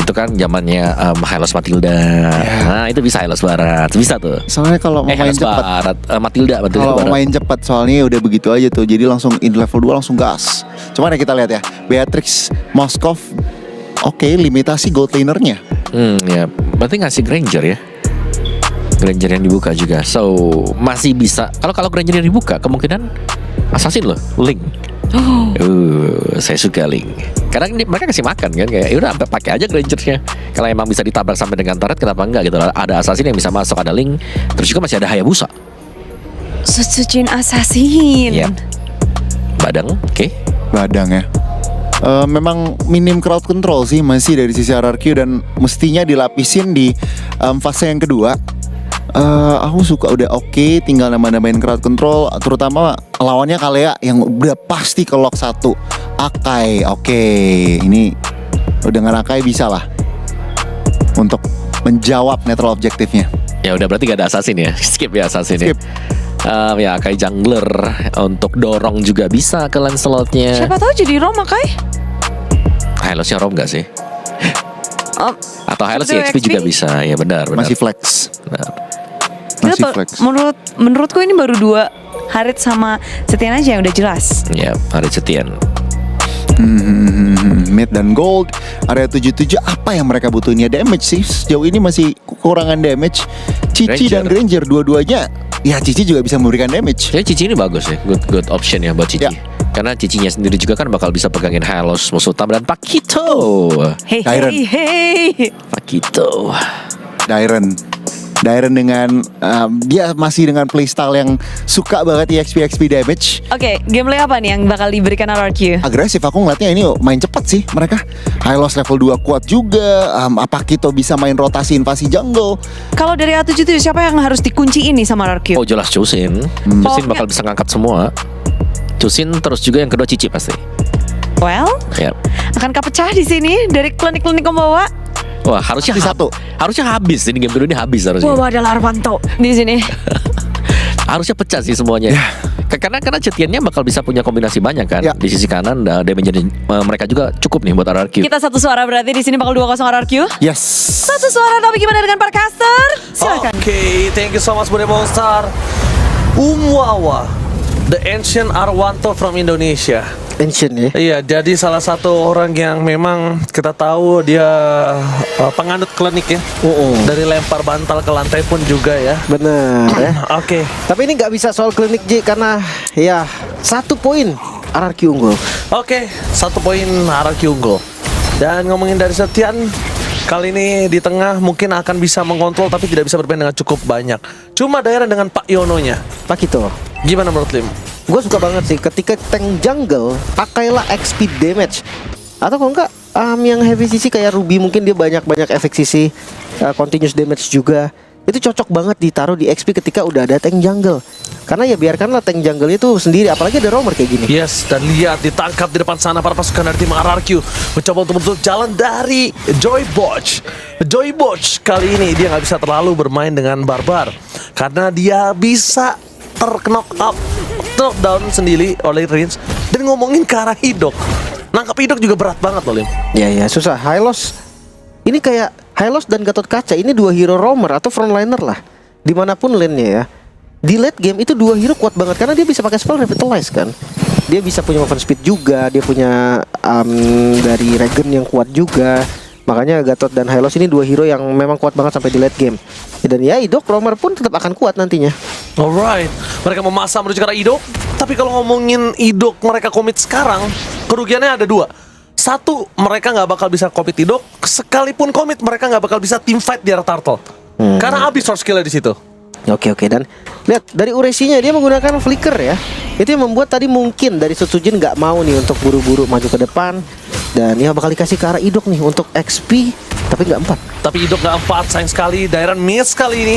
Itu kan zamannya Hylos Matilda. Nah itu bisa Hylos Barat. Bisa tuh. Soalnya kalau mau main Hylos cepat, Barat, Matilda kalau Barat. main cepat soalnya udah begitu aja tuh. Jadi langsung in level 2 langsung gas. Cuman ya kita lihat ya, Beatrix Moskov oke, limitasi gold lanernya. Ya, berarti ngasih Granger ya. Granger yang dibuka juga. So, masih bisa. Kalau Granger yang dibuka, kemungkinan Assassin loh, Link. Saya suka Link. Karena mereka kasih makan kan, kayak ya udah pakai aja Grangernya. Kalau emang bisa ditabrak sampai dengan turret, kenapa enggak gitu. Ada Assassin yang bisa masuk, ada Link, terus juga masih ada Hayabusa. Setujuin Assassin. Yap. Badang, oke. Badang ya. Memang minim crowd control sih masih dari sisi RRQ dan mestinya dilapisin di fase yang kedua. Aku suka udah oke, tinggal nambah-nambahin crowd control, terutama lawannya Kalea yang udah pasti ke lock 1. Akai, oke. Ini dengan Akai bisa lah untuk menjawab netral objektifnya. Ya udah berarti gak ada Assassin ya. Skip ya Assassin Skip. ya. Ya Akai jungler untuk dorong juga bisa ke Lancelotnya. Siapa tahu jadi Roma Kai? Hylosnya Rom gak sih? Atau Hylos betul, EXP juga bisa. Ya benar. Masih flex. Benar. Masih flex. Menurutku ini baru 2 Harit sama Setian aja yang udah jelas. Ya, ada Setian. Mid dan gold area 77 apa yang mereka butuhin ya damage sih. Sejauh ini masih kekurangan damage. Cici dan Granger dua-duanya. Ya Cici juga bisa memberikan damage. Ya Cici ini bagus ya. Good option ya buat Cici. Ya. Karena Cicinya sendiri juga kan bakal bisa pegangin Hylos, musuh utama, dan Pakito. Dairen. Pakito. Dairen dengan dia masih dengan playstyle yang suka banget EXP damage. Oke, gameplay apa nih yang bakal diberikan RRQ? Agresif, aku ngeliatnya ini main cepat sih mereka. Hylos level 2 kuat juga. Apa Kito bisa main rotasi invasi jungle. Kalau dari A7 itu siapa yang harus dikunci ini sama RRQ? Oh jelas Chusin. Chusin bakal bisa ngangkat semua. Chusin terus juga yang kedua Cici pasti. Well, Yap. akankah pecah di sini dari klinik-klinik membawa? Wah harusnya Satu. Harusnya habis ini game kedua ini habis harusnya. Wah, ada Larvanto di sini. Harusnya pecah sih semuanya. Karena Cetiannya bakal bisa punya kombinasi banyak kan. Ya. Di sisi kanan damage mereka juga cukup nih buat RRQ. Kita satu suara berarti di sini bakal 2-0 RRQ. Yes. Satu suara, tapi gimana dengan para caster? Silakan. Oke, thank you so much Bude Monster. Umwawa, the ancient Arwanto from Indonesia. Ancient ya. Iya, jadi salah satu orang yang memang kita tahu dia penganut klinik ya. Dari lempar bantal ke lantai pun juga ya. Bener ya. Oke. Tapi ini nggak bisa soal klinik J karena ya 1 poin RRQ unggul. Oke, 1 poin RRQ unggul. Dan ngomongin dari Setian, kali ini di tengah mungkin akan bisa mengontrol tapi tidak bisa bermain dengan cukup banyak. Cuma daerah dengan Pak Yononya. Pak Kito, Gimana menurut Lim? gue suka banget sih ketika tank jungle pakailah XP damage. Atau kalau enggak yang heavy CC kayak Ruby mungkin dia banyak efek CC continuous damage juga. Itu cocok banget ditaruh di XP ketika udah ada tank jungle. Karena ya biarkanlah tank jungle itu sendiri, apalagi ada roamer kayak gini. Yes, dan lihat ditangkap di depan sana para pasukan dari tim RRQ mencoba untuk menutup jalan dari Joyboch. Joyboch kali ini dia nggak bisa terlalu bermain dengan barbar karena dia bisa knockdown sendiri oleh Rins. Dan ngomongin ke arah Hidok, nangkap Hidok juga berat banget loh Lim. Ya susah. Hylos ini kayak Hylos dan Gatot Kaca ini 2 hero roamer atau frontliner lah dimanapun lane-nya ya. Di late game itu 2 hero kuat banget karena dia bisa pakai spell revitalize kan. Dia bisa punya movement speed juga, dia punya dari regen yang kuat juga. Makanya Gatot dan Hylos ini 2 hero yang memang kuat banget sampai di late game. Dan ya Idok roamer pun tetap akan kuat nantinya. Alright, mereka memasang menuju ke arah Idok. Tapi kalau ngomongin Idok mereka komit sekarang, kerugiannya ada 2. 1, mereka nggak bakal bisa komit Idok. Sekalipun komit, mereka nggak bakal bisa team fight di arah Turtle. Karena habis source skill-nya di situ. Oke, dan lihat dari Uresinya dia menggunakan flicker ya. Itu yang membuat tadi mungkin dari Sutsujin nggak mau nih untuk buru-buru maju ke depan. Dan ya bakal dikasih ke arah Idok nih untuk XP, tapi nggak 4. Tapi Idok nggak 4, sayang sekali. Dairen miss kali ini,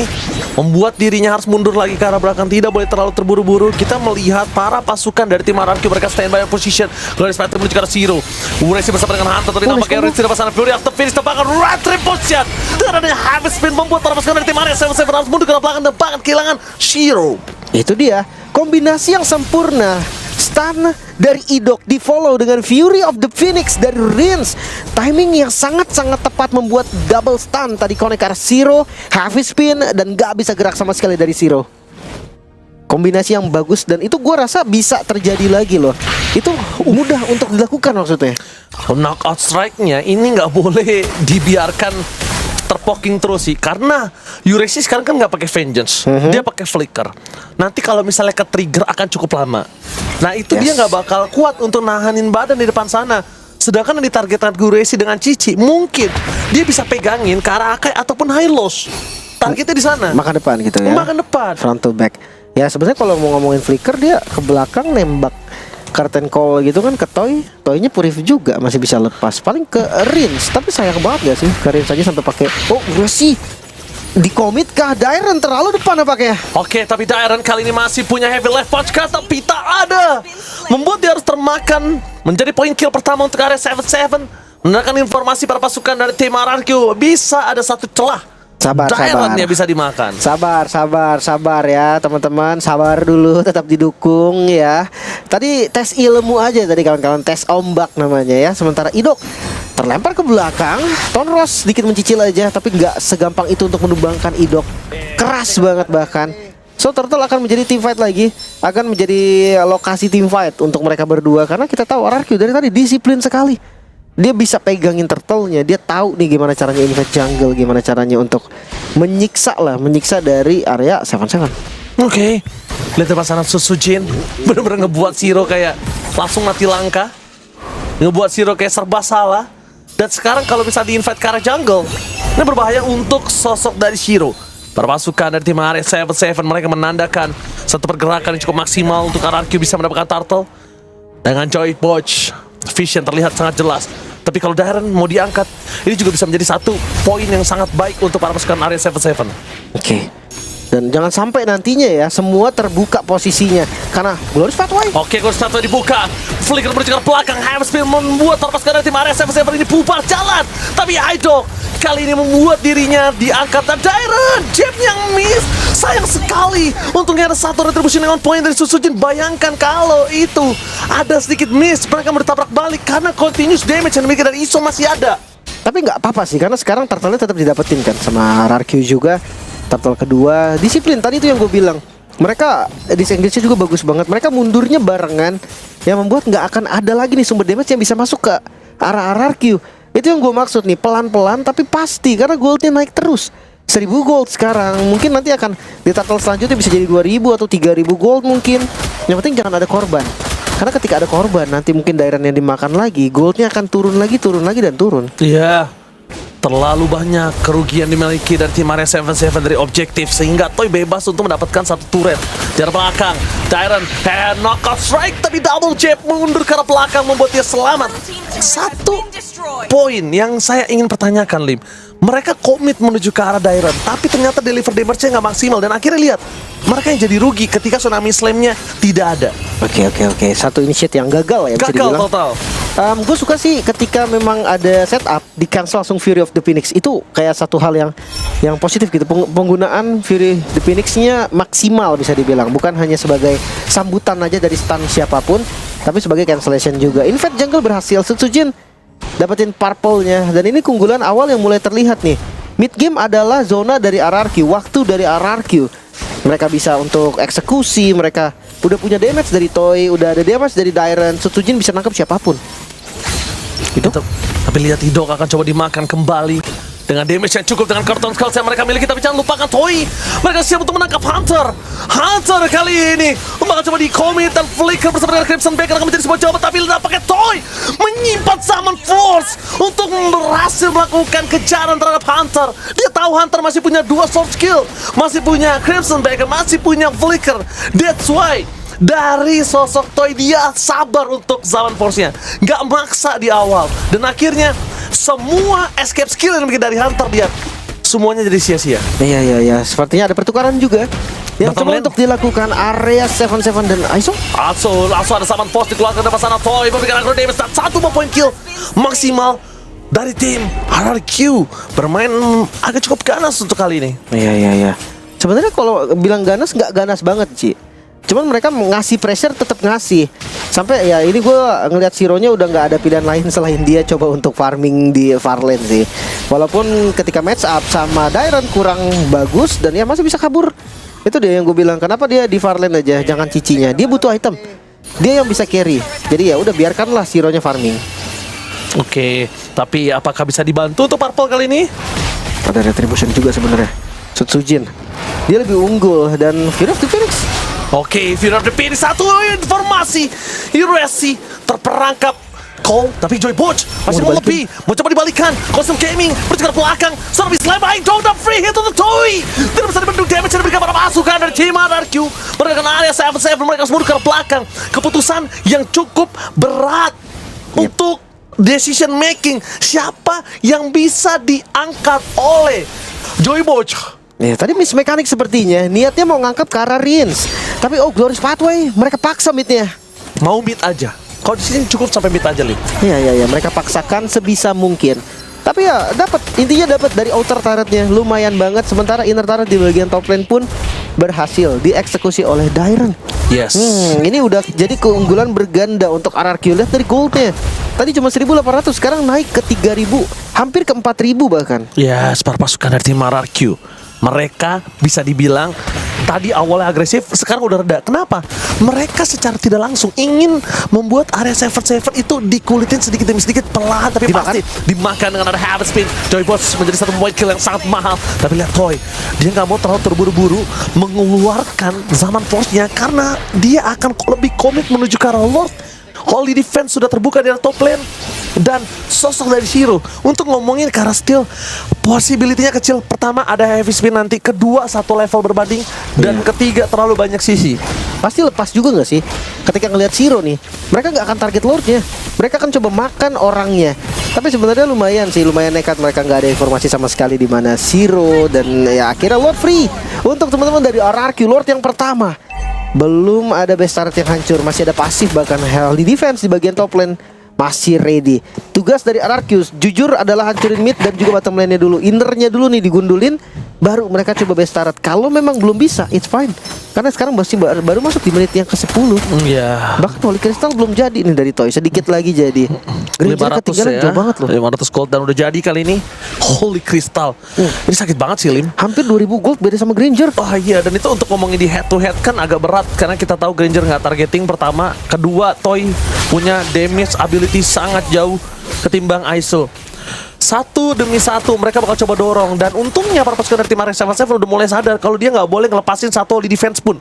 membuat dirinya harus mundur lagi ke arah belakang. Tidak boleh terlalu terburu-buru. Kita melihat para pasukan dari tim RRQ mereka standby position. Glorious Phantom menuju ke arah Zero. Uresi bersama dengan Hunter tadi nampaknya Uresi di pasangan Fury after finish tebakan right trip position. Dengan adanya habis spin membuat para pasukan dari tim RRQ harus mundur ke arah belakang dan bahkan kehilangan Zero. Itu dia kombinasi yang sempurna. stun dari Idok di follow dengan Fury of the Phoenix dari Rins. Timing yang sangat-sangat tepat membuat double stun tadi connect ke arah Zero, heavy spin, dan gak bisa gerak sama sekali dari Zero. Kombinasi yang bagus dan itu gue rasa bisa terjadi lagi loh. Itu mudah untuk dilakukan maksudnya. Knockout strike-nya ini nggak boleh dibiarkan terpoking terus sih, karena Urashi sekarang kan nggak pakai vengeance, dia pakai flicker. Nanti kalau misalnya ke trigger akan cukup lama. Nah itu dia nggak bakal kuat untuk nahanin badan di depan sana. Sedangkan yang ditargetkan Urashi dengan Cici, mungkin dia bisa pegangin ke arah Akai ataupun Hylos. Targetnya di sana. Makan depan gitu ya. Makan depan. Front to back. Ya sebenarnya kalau mau ngomongin flicker dia ke belakang nembak curtain call gitu kan ke Toy-nya Purif juga masih bisa lepas. Paling ke Rins, tapi sayang banget gak sih ke Rins aja sampai pakai gue sih di commit kah Dairon terlalu depan apakah ya? Oke, tapi Dairon kali ini masih punya heavy left punch kata Pita ada. Membuat dia harus termakan. Menjadi poin kill pertama untuk area 7-7. Mendengarkan informasi para pasukan dari tim RRQ. Bisa ada satu celah. Sabar. Daironnya bisa dimakan. Sabar ya teman-teman. Sabar dulu, tetap didukung ya. Tadi tes ilmu aja tadi kawan-kawan, tes ombak namanya ya. Sementara Idok terlempar ke belakang, Tonros sedikit mencicil aja, tapi nggak segampang itu untuk menumbangkan Idok. Keras banget bahkan. So Turtle akan menjadi team fight lagi, akan menjadi lokasi team fight untuk mereka berdua karena kita tahu RRQ dari tadi disiplin sekali. Dia bisa pegangin turtle-nya, dia tahu nih gimana caranya invade jungle, gimana caranya untuk menyiksa dari area 7-7. Oke. Lihat depan sana Susujin bener-bener ngebuat Zero kayak langsung mati langka. Ngebuat Zero kayak serba salah. Dan sekarang kalau bisa di-invite ke arah jungle, ini berbahaya untuk sosok dari Zero. Para pasukan dari tim area 7-7 mereka menandakan satu pergerakan yang cukup maksimal untuk RRQ bisa mendapatkan turtle. Dengan Joy Poch, Vision terlihat sangat jelas. Tapi kalau Dairon mau diangkat, ini juga bisa menjadi satu poin yang sangat baik untuk para pasukan area 7-7. Oke. Dan jangan sampai nantinya ya semua terbuka posisinya karena Glorious Pathway. Oke, Glorious Pathway dibuka. Flicker menuju ke belakang. Hamspin membuat para pasukan dari tim area 7-7 ini bubar jalan. Tapi Idok kali ini membuat dirinya diangkat. Dan Dairon jab yang miss. Sayang sekali. Untungnya ada satu retribution dengan poin dari Susujin. Bayangkan kalau itu ada sedikit miss, mereka mau ditabrak balik karena continuous damage yang dimiliki dari Iso masih ada. Tapi nggak apa-apa sih karena sekarang turtle-nya tetap didapetin kan sama RRQ juga. Turtle kedua disiplin tadi itu yang gue bilang. Mereka disengage-nya juga bagus banget. Mereka mundurnya barengan yang membuat nggak akan ada lagi nih sumber damage yang bisa masuk ke arah RRQ. Itu yang gue maksud nih, pelan-pelan tapi pasti karena goldnya naik terus. 1000 gold sekarang, mungkin nanti akan di turtle selanjutnya bisa jadi 2000 atau 3000 gold mungkin. Yang penting jangan ada korban. Karena ketika ada korban nanti mungkin Dairon yang dimakan lagi, goldnya akan turun lagi dan turun. Iya. Terlalu banyak kerugian dimiliki dari tim area 7-7 dari objektif sehingga Toy bebas untuk mendapatkan satu turret dari belakang. Dairon knockout strike tapi double jab mundur ke arah belakang membuat dia selamat. Satu poin yang saya ingin pertanyakan, Lim. Mereka komit menuju ke arah Dairon tapi ternyata deliver damage-nya nggak maksimal dan akhirnya lihat mereka yang jadi rugi ketika Tsunami Slam-nya tidak ada. Oke. Satu initiate yang gagal ya bisa Gagal dibilang. total. Gue suka sih ketika memang ada setup di cancel langsung Fury of the Phoenix itu kayak satu hal yang positif gitu. Penggunaan Fury the Phoenix-nya maksimal bisa dibilang, bukan hanya sebagai sambutan aja dari stun siapapun, tapi sebagai cancellation juga. Invade jungle berhasil, Susujin dapetin purple-nya dan ini keunggulan awal yang mulai terlihat nih. Mid game adalah zona dari RRQ, waktu dari RRQ. Mereka bisa untuk eksekusi, mereka udah punya damage dari Toy, udah ada damage dari Dairon. Susujin bisa nangkep siapapun. Itu. Tapi lihat Idok akan coba dimakan kembali dengan damage yang cukup dengan karton skulls yang mereka miliki. Tapi jangan lupakan Toy, mereka siap untuk menangkap Hunter. Hunter kali ini akan coba di-commit dan flicker bersama dengan Crimson Baker akan menjadi sebuah jawaban. Tapi lihat pakai Toy menyimpan Summon Force untuk berhasil melakukan kejaran terhadap Hunter. Dia tahu Hunter masih punya 2 sword skill, masih punya Crimson Baker, masih punya flicker. That's why dari sosok Toy dia sabar untuk Summon Force-nya, nggak maksa di awal. Dan akhirnya semua escape skill yang dimiliki dari Hunter dia semuanya jadi sia-sia. Iya. Sepertinya ada pertukaran juga yang Bottom coba lane. untuk dilakukan area 7-7 dan Aiso. Langsung ada Summon Force dikeluarkan dari sana. Toy memberikan aggro damage dan 1 poin kill maksimal dari tim RRQ. Bermain agak cukup ganas untuk kali ini. Iya. Sebenarnya kalau bilang ganas nggak ganas banget sih. Cuman mereka ngasih pressure tetap ngasih. Sampai ya ini gue ngelihat Zero-nya udah nggak ada pilihan lain selain dia coba untuk farming di Farlane sih. Walaupun ketika match up sama Dairon kurang bagus dan ya masih bisa kabur. Itu dia yang gue bilang, kenapa dia di Farlane aja, jangan cicinya. Dia butuh item. Dia yang bisa carry. Jadi ya udah biarkanlah Zero-nya farming. Oke, tapi apakah bisa dibantu untuk Purple kali ini? Ada Retribution juga sebenarnya. Sutsujin. Dia lebih unggul dan Fear of the Phoenix. Oke, Fear of the Phoenix, satu informasi. Hiresi terperangkap. Cole, tapi Joy Butch masih mau lebih. Mau coba dibalikan. Cosmic Gaming berjalan ke belakang. Servis slam by Donda free hit untuk Toy. Tidak bisa dibendung damage yang diberikan pada pasukan dari tim RRQ. Mereka kena area 7-7. Mereka harus mundur ke belakang. Keputusan yang cukup berat untuk decision making. Siapa yang bisa diangkat oleh Joy Butch? Ya, tadi miss mekanik sepertinya. Niatnya mau ngangkat ke arah Rins. Tapi Glorious Pathway, mereka paksa midnya. Mau mid aja. Kalau di sini cukup sampai mid aja, Lip. Iya, mereka paksakan sebisa mungkin. Tapi ya dapat, intinya dapat dari outer turretnya lumayan banget. Sementara inner turret di bagian top lane pun berhasil dieksekusi oleh Dairon. Yes. Ini udah jadi keunggulan berganda untuk RRQ. Lihat dari goldnya. Tadi cuma 1.800, sekarang naik ke 3.000, hampir ke 4.000 bahkan. Ya, para pasukan dari tim RRQ. Mereka bisa dibilang tadi awalnya agresif, sekarang udah reda. Kenapa? Mereka secara tidak langsung ingin membuat area 7-7 itu dikulitin sedikit demi sedikit, perlahan tapi pasti dimakan dengan ada habit spin. Joy Butch menjadi satu point kill yang sangat mahal. Tapi lihat Toy, dia nggak mau terlalu terburu-buru mengeluarkan zaman force-nya karena dia akan lebih komit menuju ke arah Lord. Holy defense sudah terbuka di top lane. Dan sosok dari Shiro untuk ngomongin ke arah steal, possibility-nya kecil. Pertama ada heavy spin nanti, kedua satu level berbanding, dan ketiga terlalu banyak sisi. Pasti lepas juga nggak sih? Ketika ngelihat Shiro nih, mereka nggak akan target Lordnya. Mereka akan coba makan orangnya. Tapi sebenarnya lumayan nekat, mereka nggak ada informasi sama sekali di mana Shiro, dan ya akhirnya Lord free. Untuk teman-teman dari RRQ, Lord yang pertama. Belum ada base turret yang hancur, masih ada pasif bahkan healthy defense di bagian top lane. Masih ready. Tugas dari RRQ jujur adalah hancurin mid dan juga bottom lane-nya dulu. Innernya dulu nih digundulin, baru mereka coba base turret. Kalau memang belum bisa, it's fine. Karena sekarang masih baru masuk di menit yang ke-10. Iya. Bahkan Holy Crystal belum jadi nih dari Toy. Sedikit lagi jadi. Granger 500 ketinggalan ya. jauh banget loh. 500 gold dan udah jadi kali ini. Holy Crystal. Ini sakit banget sih, Lim. Hampir 2000 gold beda sama Granger. Oh iya, dan itu untuk ngomongin di head to head kan agak berat karena kita tahu Granger nggak targeting pertama, kedua Toy punya damage ability sangat jauh ketimbang ISO. Satu demi satu mereka bakal coba dorong, dan untungnya para pasukan dari tim RS77 udah mulai sadar kalau dia nggak boleh ngelepasin satu di defense pun.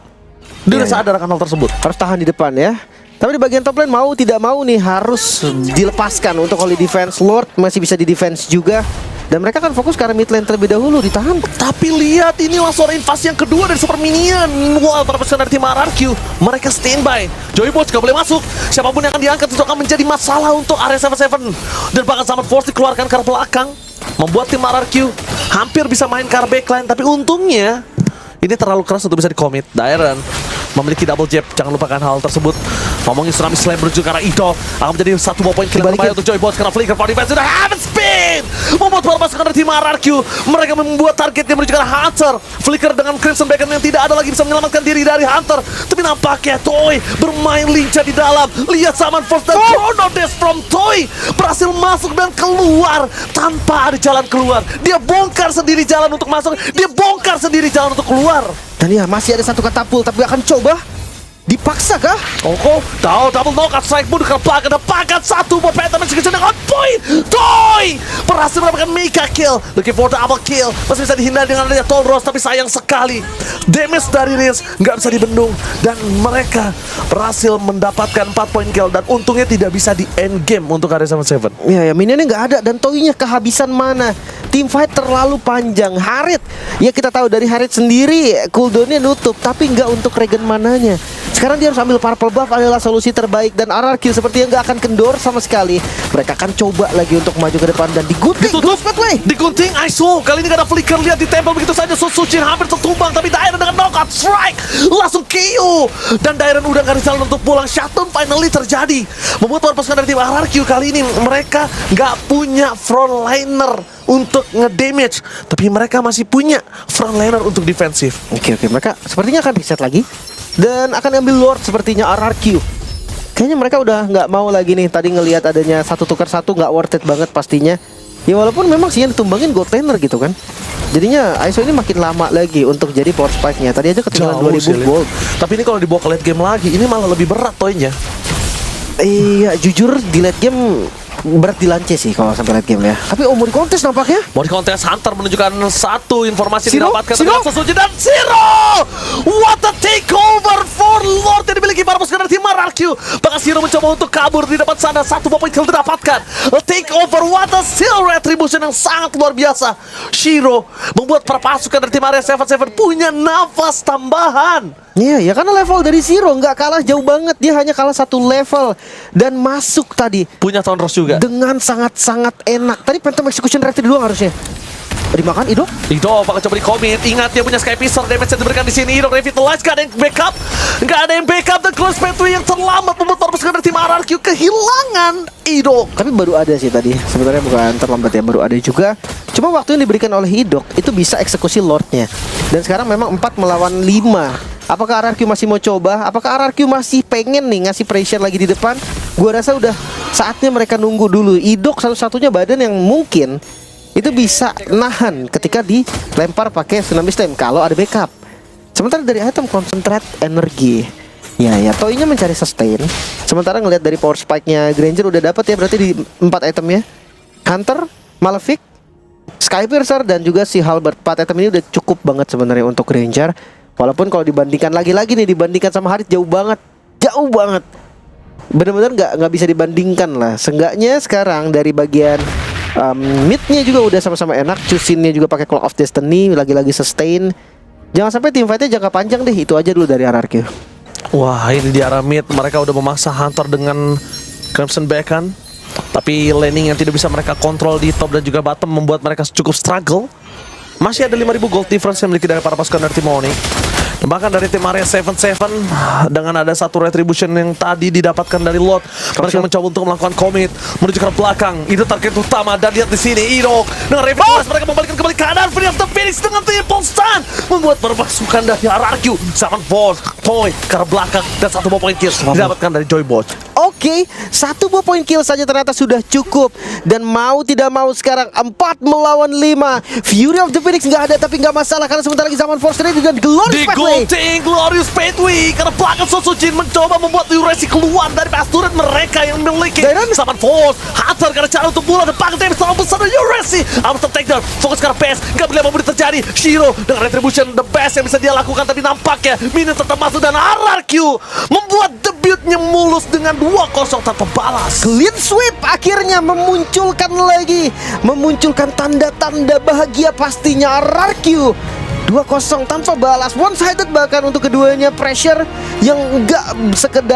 Dia udah sadar akan hal tersebut. Harus tahan di depan ya. Tapi di bagian top lane mau tidak mau nih harus dilepaskan untuk Holy Defense. Lord masih bisa di defense juga. Dan mereka kan fokus ke arah mid lane terlebih dahulu, ditahan. Tapi lihat ini suara invasi yang kedua dari Super Minion. Wah, para pasukan dari tim RRQ mereka standby. Joy Butch gak boleh masuk. Siapapun yang akan diangkat itu akan menjadi masalah untuk area 7-7. Dan bahkan Summon Force dikeluarkan ke arah belakang, membuat tim RRQ hampir bisa main ke arah backline. Tapi untungnya ini terlalu keras untuk bisa di-commit. Dairon memiliki double jab, jangan lupakan hal tersebut. Ngomongin Tsunami Slam menuju ke arah Ito, akan menjadi satu poin kill yang berbahaya untuk Joy Butch karena Flicker for defense sudah habit speed membuat para pasukan dari tim RRQ mereka membuat targetnya menuju ke arah Hunter. Flicker dengan Crimson Beacon yang tidak ada lagi bisa menyelamatkan diri dari Hunter, tapi nampaknya Toy bermain lincah di dalam. Lihat Summon Force dan Chrono Dash from Toy berhasil masuk dan keluar tanpa ada jalan keluar. Dia bongkar sendiri jalan untuk masuk, dia bongkar sendiri jalan untuk keluar. Dan ya masih ada satu katapult, tapi akan coba dipaksa kah? Koko tahu double knockout strike pun dapatkan satu buat Phantom yang sekejap dengan point. Toy berhasil mendapatkan mega kill, looking for double kill. Masih bisa dihindari dengan adanya Tolros, tapi sayang sekali damage dari Rins nggak bisa dibendung dan mereka berhasil mendapatkan 4 point kill dan untungnya tidak bisa di end game untuk area 77. Ya minionnya nggak ada dan Toy-nya kehabisan mana. Team fight terlalu panjang. Harit, ya kita tahu dari Harit sendiri cooldownnya nutup, tapi nggak untuk regen mananya. Sekarang dia harus ambil purple buff adalah solusi terbaik dan RRQ sepertinya nggak akan kendor sama sekali. Mereka akan coba lagi untuk maju ke depan dan digunting. Digunting ISO. Kali ini gak ada flicker, lihat ditempel begitu saja. Sucin hampir tertumbang, tapi Dairon dengan knockout strike langsung KO. Dan Dairon udah gak ada jalan untuk pulang. Shutdown finally terjadi, membuat para pasukan dari tim RRQ kali ini mereka nggak punya frontliner untuk nge-damage, tapi mereka masih punya frontliner untuk defensif. Oke, mereka sepertinya akan reset lagi dan akan ambil Lord sepertinya RRQ. Kayaknya mereka udah nggak mau lagi nih. Tadi ngelihat adanya 1 tukar 1 nggak worth it banget pastinya. Ya walaupun memang sih yang ditumbangin gold laner gitu kan. Jadinya ISO ini makin lama lagi untuk jadi power spike-nya. Tadi aja ketinggalan Jauh sih, 2000 Lin. gold. Tapi ini kalau dibawa ke late game lagi, ini malah lebih berat toinnya. Iya, jujur di late game berat di lance sih kalau sampai late game ya. Tapi mau di kontes nampaknya. Mau di kontes Hunter menunjukkan satu informasi Zero? didapatkan Zero? dengan Sosuji dan Zero. What a takeover for Lord yang dimiliki para pasukan dari tim RRQ. Bahkan Zero mencoba untuk kabur di depan sana. 1 poin kill didapatkan. A takeover, what a still retribution yang sangat luar biasa. Shiro membuat para pasukan dari tim Area 77 punya nafas tambahan. Iya, ya karena level dari Zero nggak kalah jauh banget. Dia hanya kalah 1 level dan masuk tadi Punya Thunderous juga. dengan sangat-sangat enak. Tadi Phantom Execution Rifle doang harusnya. Dimakan Ido? Ido bakal coba di-commit. Ingat dia punya Sky Piscer. Damage yang diberikan di sini. Ido revitalize. Gak ada yang backup. Gak ada yang backup. Dan close pathway yang terlambat membuat para pasukan dari tim RRQ kehilangan Ido. Tapi baru ada sih tadi. Sebenarnya bukan terlambat ya, baru ada juga. Cuma waktu yang diberikan oleh Idok itu bisa eksekusi Lordnya. Dan sekarang memang 4 melawan 5. Apakah RRQ masih mau coba? Apakah RRQ masih pengen nih ngasih pressure lagi di depan? Gua rasa udah saatnya mereka nunggu dulu. Idok satu-satunya badan yang mungkin itu bisa nahan ketika dilempar pakai tsunami slam kalau ada backup. Sementara dari item concentrate energi, ya Toy-nya mencari sustain. Sementara ngelihat dari power spike-nya Granger udah dapat ya, berarti di 4 itemnya Hunter, Malefic, Skypiercer dan juga si Halberd. 4 item ini udah cukup banget sebenarnya untuk Granger. Walaupun kalau dibandingkan lagi-lagi nih, dibandingkan sama Harit jauh banget, bener-bener nggak bisa dibandingkan lah. Seenggaknya sekarang dari bagian mid-nya juga udah sama-sama enak. Chusin-nya juga pakai Clock of Destiny, lagi-lagi sustain. Jangan sampai teamfight-nya jangka panjang deh. Itu aja dulu dari RRQ. Wah, ini di arah mid. Mereka udah memaksa Hunter dengan Crimson Beacon. Tapi laning yang tidak bisa mereka kontrol di top dan juga bottom membuat mereka cukup struggle. Masih ada 5.000 gold difference yang dimiliki dari para pasukan dari tim Oni. Dan bahkan dari tim Area 77 dengan ada 1 retribution yang tadi didapatkan dari Lot, mereka mencoba untuk melakukan commit menuju ke belakang. Itu target utama dan lihat di sini Ido dengan revitalize mereka membalikkan kembali keadaan. Free of the Phoenix dengan triple stun membuat pasukan dari RRQ 7 point ke arah belakang dan 1 point kill didapatkan dari Joybot. Oke, 1 point kill saja ternyata sudah cukup. Dan mau tidak mau sekarang 4 melawan 5. Fury of the Phoenix nggak ada, tapi nggak masalah karena sebentar lagi zaman Force Ready dan Glorious Pathway. Glorious Pathway karena belakang Sosujin mencoba membuat Yuresi keluar dari base turret mereka yang memiliki Zaman Force. Hunter karena cara untuk bola dan pakai damage terlalu besar dari Yuresi. Harus take-down, fokus ke arah base. Gak boleh apa terjadi. Shiro dengan retribution the best yang bisa dia lakukan, tapi nampaknya minion tetap masuk dan RRQ membuat debutnya mulus dengan 2-0 tanpa balas. Clean sweep akhirnya memunculkan tanda-tanda bahagia pastinya RRQ. 2-0 tanpa balas, one sided bahkan untuk keduanya. Pressure yang enggak sekedar